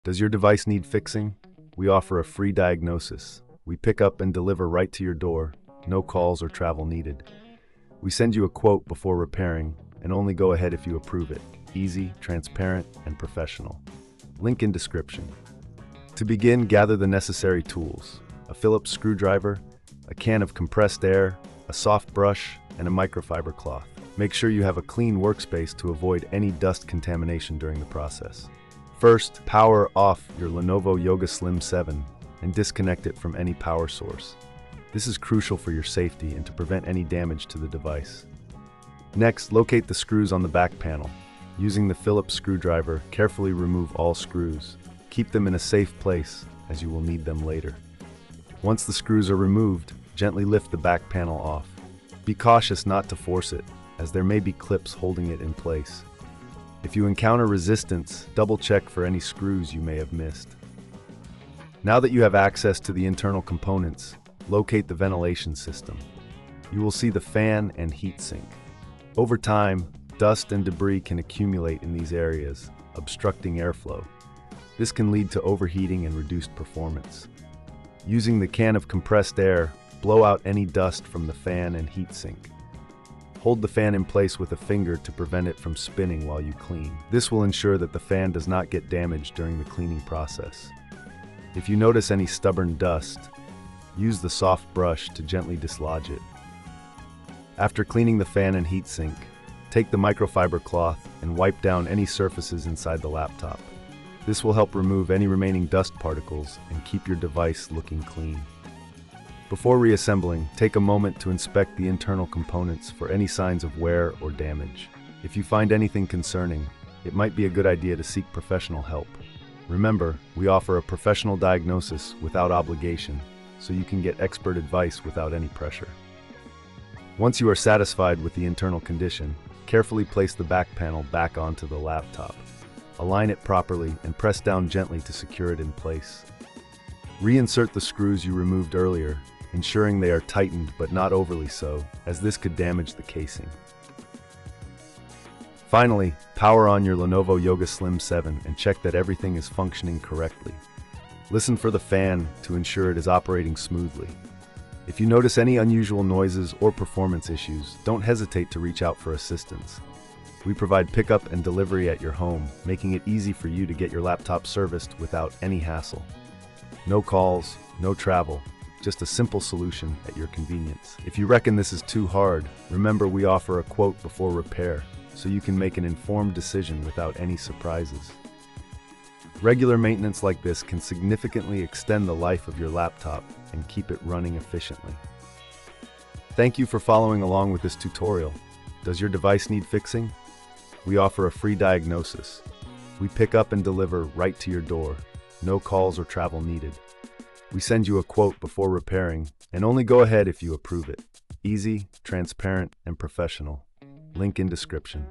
Does your device need fixing? We offer a free diagnosis. We pick up and deliver right to your door, no calls or travel needed. We send you a quote before repairing, and only go ahead if you approve it. Easy, transparent, and professional. Link in description. To begin, gather the necessary tools: a Phillips screwdriver, a can of compressed air, a soft brush, and a microfiber cloth. Make sure you have a clean workspace to avoid any dust contamination during the process. First, power off your Lenovo Yoga Slim 7 and disconnect it from any power source. This is crucial for your safety and to prevent any damage to the device. Next, locate the screws on the back panel. Using the Phillips screwdriver, carefully remove all screws. Keep them in a safe place, as you will need them later. Once the screws are removed, gently lift the back panel off. Be cautious not to force it, as there may be clips holding it in place. If you encounter resistance, double-check for any screws you may have missed. Now that you have access to the internal components, locate the ventilation system. You will see the fan and heat sink. Over time, dust and debris can accumulate in these areas, obstructing airflow. This can lead to overheating and reduced performance. Using the can of compressed air, blow out any dust from the fan and heat sink. Hold the fan in place with a finger to prevent it from spinning while you clean. This will ensure that the fan does not get damaged during the cleaning process. If you notice any stubborn dust, use the soft brush to gently dislodge it. After cleaning the fan and heat sink, take the microfiber cloth and wipe down any surfaces inside the laptop. This will help remove any remaining dust particles and keep your device looking clean. Before reassembling, take a moment to inspect the internal components for any signs of wear or damage. If you find anything concerning, it might be a good idea to seek professional help. Remember, we offer a professional diagnosis without obligation, so you can get expert advice without any pressure. Once you are satisfied with the internal condition, carefully place the back panel back onto the laptop. Align it properly and press down gently to secure it in place. Reinsert the screws you removed earlier, ensuring they are tightened but not overly so, as this could damage the casing. Finally, power on your Lenovo Yoga Slim 7 and check that everything is functioning correctly. Listen for the fan to ensure it is operating smoothly. If you notice any unusual noises or performance issues, don't hesitate to reach out for assistance. We provide pickup and delivery at your home, making it easy for you to get your laptop serviced without any hassle. No calls, no travel, just a simple solution at your convenience. If you reckon this is too hard, remember we offer a quote before repair, so you can make an informed decision without any surprises. Regular maintenance like this can significantly extend the life of your laptop and keep it running efficiently. Thank you for following along with this tutorial. Does your device need fixing? We offer a free diagnosis. We pick up and deliver right to your door. No calls or travel needed. We send you a quote before repairing, and only go ahead if you approve it. Easy, transparent, and professional. Link in description.